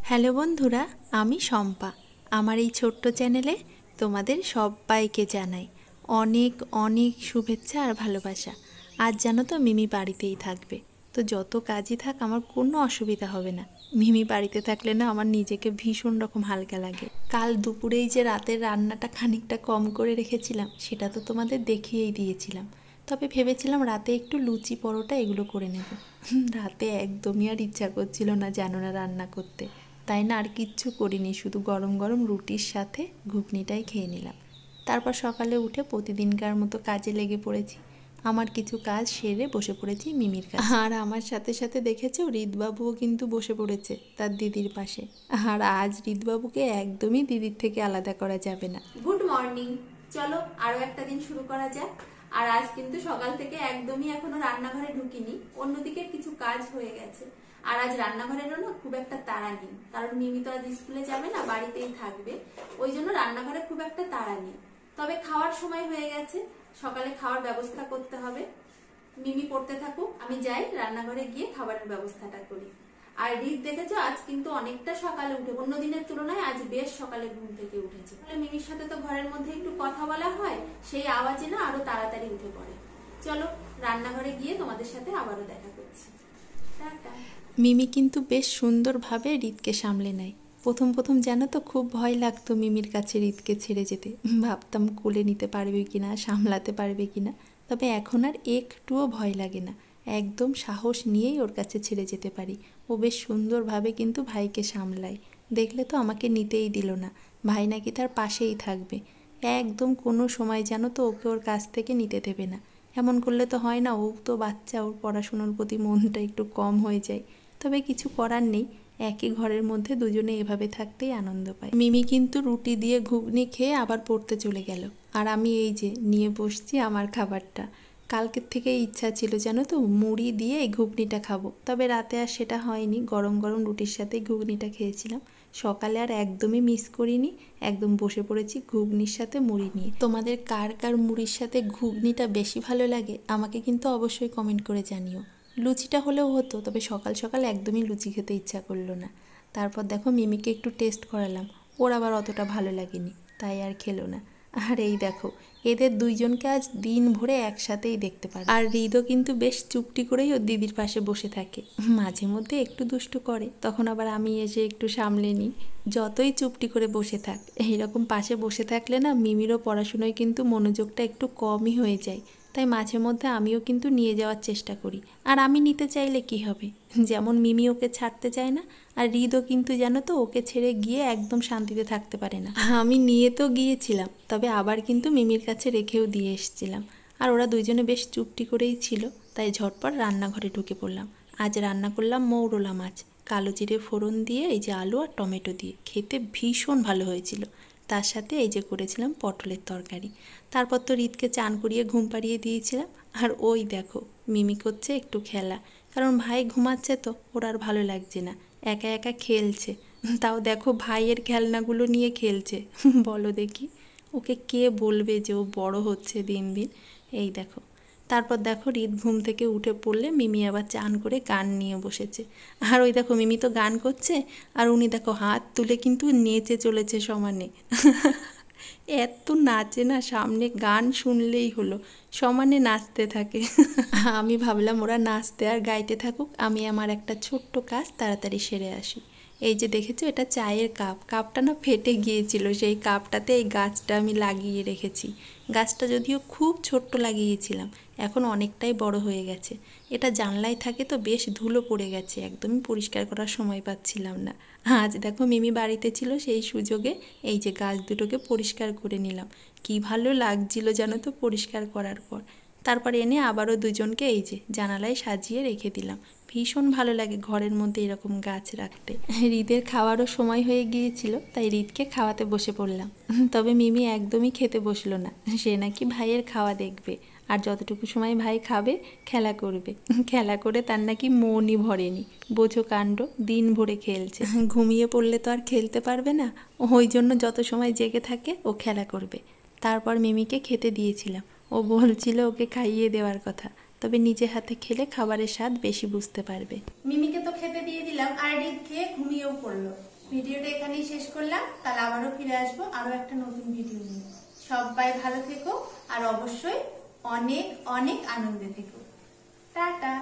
Hello বন্ধুরা, আমি শম্পা। আমার এই ছোট্ট চ্যানেলে তোমাদের সবাইকে জানাই অনেক অনেক শুভেচ্ছা আর ভালোবাসা। আজ জানো তো মিমি বাড়িতেই থাকবে, তো যত কাজই থাক আমার কোনো অসুবিধা হবে না। মিমি বাড়িতে থাকলে না আমার নিজেকে ভীষণ রকম হালকা লাগে। কাল দুপুরেই যে রাতের রান্নাটা খানিকটা কম করে রেখেছিলাম সেটা তো তোমাদের দেখিয়েই দিয়েছিলাম। তবে ভেবেছিলাম রাতে একটু লুচি পরোটা এগুলো করে নেব। রাতে একদমই আর ইচ্ছা করছিল না জানো না রান্না করতে, তাই না আর কিচ্ছু করিনি, শুধু গরম গরম রুটির সাথে ঘুগনিটাই খেয়ে নিলাম। তারপর সকালে উঠে প্রতিদিনকার মতো কাজে লেগে পড়েছি। আমার কিছু কাজ সেরে বসে পড়েছি মিমির কাছে। আর আমার সাথে সাথে দেখেছো হৃদবাবুও কিন্তু বসে পড়েছে তার দিদির পাশে। আর আজ হৃদবাবুকে একদমই দিদির থেকে আলাদা করা যাবে না। গুড মর্নিং, চলো আরো একটা দিন শুরু করা যাক। আর আজ কিন্তু সকাল থেকে একদমই এখনো রান্নাঘরে ঢুকিনি, অন্যদিকে কিছু কাজ হয়ে গেছে। আর আজ রান্নাঘরেরও না খুব একটা তাড়া নেই, কারণ মিমি তো আজ স্কুলে যাবে না, বাড়িতেই থাকবে। ওই জন্য রান্নাঘরে খুব একটা তাড়া নেই। তবে খাওয়ার সময় হয়ে গেছে, সকালে খাওয়ার ব্যবস্থা করতে হবে। মিমি পড়তে থাকুক, আমি যাই রান্নাঘরে গিয়ে খাবারের ব্যবস্থাটা করি। আর রিত দেখেছো আজ কিন্তু অনেকটা সকালে উঠে, অন্য দিনের তুলনায় আজ বেশ সকালে ঘুম থেকে উঠেছে। মিমির সাথে তো ঘরের মধ্যে একটু কথা বলা হয়, সেই আওয়াজে না আরো তাড়াতাড়ি উঠে পড়ে। চলো রান্নাঘরে গিয়ে তোমাদের সাথে আবারও দেখা করছি। টাটা। মিমি কিন্তু বেশ সুন্দরভাবে রিতকে সামলে নেয়। প্রথম প্রথম জানো তো খুব ভয় লাগতো মিমির কাছে রিতকে ছেড়ে যেতে, ভাবতাম কোলে নিতে পারবে কিনা, সামলাতে পারবে কিনা। তবে এখন আর একটুও ভয় লাগে না, একদম সাহস নিয়েই ওর কাছে ছেড়ে যেতে পারি। ও বেশ সুন্দরভাবে কিন্তু ভাইকে সামলায়। দেখলে তো আমাকে নিতেই দিল না, ভাই নাকি তার পাশেই থাকবে। একদম কোনো সময় জানো তো ওকে ওর কাছ থেকে নিতে দেবে না। এমন করলে তো হয় না, ও তো বাচ্চা, ওর পড়াশোনার প্রতি মনটা একটু কম হয়ে যায়। তবে কিছু করার নেই, একই ঘরের মধ্যে দুজনে এভাবে থাকতেই আনন্দ পায়। মিমি কিন্তু রুটি দিয়ে ঘুগনি খেয়ে আবার পড়তে চলে গেল, আর আমি এই যে নিয়ে বসছি আমার খাবারটা। কালকের থেকে ইচ্ছা ছিল জানো তো মুড়ি দিয়ে এই ঘুগনিটা খাবো, তবে রাতে আর সেটা হয়নি। গরম গরম রুটির সাথে ঘুগনিটা খেয়েছিলাম। সকালে আর একদমই মিস করিনি, একদম বসে পড়েছি ঘুগনির সাথে মুড়ি নিয়ে। তোমাদের কার কার মুড়ির সাথে ঘুগনিটা বেশি ভালো লাগে আমাকে কিন্তু অবশ্যই কমেন্ট করে জানিও। লুচিটা হলেও হতো, তবে সকাল সকাল একদমই লুচি খেতে ইচ্ছা করলো না। তারপর দেখো মিমিকে একটু টেস্ট করালাম, ওর আবার অতটা ভালো লাগেনি, তাই আর খেলো না। আর এই দেখো এদের দুইজনকে আজ দিন ভরে একসাথেই দেখতে পারে। আর হৃদও কিন্তু বেশ চুপটি করেই ওর দিদির পাশে বসে থাকে, মাঝে মধ্যে একটু দুষ্টু করে, তখন আবার আমি এসে একটু সামলে নিই। যতই চুপটি করে বসে থাক, এইরকম পাশে বসে থাকলে না মিমিরও পড়াশোনায় কিন্তু মনোযোগটা একটু কমই হয়ে যায়। তাই মাঝে মধ্যে আমিও কিন্তু নিয়ে যাওয়ার চেষ্টা করি। আর আমি নিতে চাইলে কি হবে, যেমন মিমি ওকে ছাড়তে চায় না, আর হৃদও কিন্তু জানো তো ওকে ছেড়ে গিয়ে একদম শান্তিতে থাকতে পারে না। আমি নিয়ে তো গিয়েছিলাম, তবে আবার কিন্তু মিমির কাছে রেখেও দিয়ে এসেছিলাম। আর ওরা দুইজনে বেশ চুপটি করেই ছিল, তাই ঝটপট রান্নাঘরে ঢুকে পড়লাম। আজ রান্না করলাম মৌরলা মাছ, কালো জিরে ফোড়ন দিয়ে এই যে আলু আর টমেটো দিয়ে, খেতে ভীষণ ভালো হয়েছিল। তার সাথে এই যে করেছিলাম পটলের তরকারি। তারপর তো রিতকে চান করিয়ে ঘুম পাড়িয়ে দিয়েছিলাম। আর ওই দেখো মিমি করছে একটু খেলা, কারণ ভাই ঘুমাচ্ছে তো ওর আর ভালো লাগছে না, একা একা খেলছে। তাও দেখো ভাইয়ের খেলনাগুলো নিয়ে খেলছে। বলো দেখি ওকে কে বলবে যে ও বড় হচ্ছে দিন দিন। এই দেখো, তারপর দেখো রিত ঘুম থেকে উঠে পড়লে মিমি আবার চান করে গান নিয়ে বসেছে। আর ওই দেখো মিমি তো গান করছে, আর উনি দেখো হাত তুলে কিন্তু নেচে চলেছে সমানে। এত নাচে না, সামনে গান শুনলেই হলো সমানে নাচতে থাকে। আমি ভাবলাম ওরা নাচতে আর গাইতে থাকুক, আমি আমার একটা ছোট্ট কাজ তাড়াতাড়ি সেরে আসি। এই যে দেখেছো এটা চায়ের কাপ, কাপটা না ফেটে গিয়েছিল, সেই কাপটাতে এই গাছটা আমি লাগিয়ে রেখেছি। গাছটা যদিও খুব ছোট্ট লাগিয়েছিলাম, এখন অনেকটাই বড় হয়ে গেছে। এটা জানলায় থাকে তো বেশ ধুলো পড়ে গেছে, একদমই পরিষ্কার করার সময় পাচ্ছিলাম না। আজ দেখো মিমি বাড়িতে ছিল, সেই সুযোগে এই যে গাছ দুটোকে পরিষ্কার করে নিলাম। কি ভালো লাগছিল জানো তো পরিষ্কার করার পর। তারপর এনে আবারও দুজনকে এই যে জানালায় সাজিয়ে রেখে দিলাম। ভীষণ ভালো লাগে ঘরের মধ্যে এরকম গাছ রাখতে। হৃদের খাওয়ারও সময় হয়ে গিয়েছিল, তাই হৃদকে খাওয়াতে বসে পড়লাম। তবে মিমি একদমই খেতে বসলো না, সে নাকি ভাইয়ের খাওয়া দেখবে, আর যতটুকু সময় ভাই খাবে খেলা করবে। খেলা করে তার নাকি মনই ভরেনি, বোঝো কাণ্ড, দিন ভরে খেলছে। ঘুমিয়ে পড়লে তো আর খেলতে পারবে না, ওই জন্য যত সময় জেগে থাকে ও খেলা করবে। তারপর মিমিকে খেতে দিয়েছিলাম, ও বলছিল ওকে খাইয়ে দেওয়ার কথা, তবে নিজে হাতে খেলে খাবারের স্বাদ বেশি বুঝতে পারবে। মিমিকে তো খেতে দিয়ে দিলাম, আর রিত খেয়ে ঘুমিয়েও পড়লো। ভিডিওটা এখানেই শেষ করলাম, তাহলে আবারও ফিরে আসবো আরো একটা নতুন ভিডিও নিয়ে। সবাই ভালো থেকো আর অবশ্যই অনেক অনেক আনন্দে থেকো। টাটা।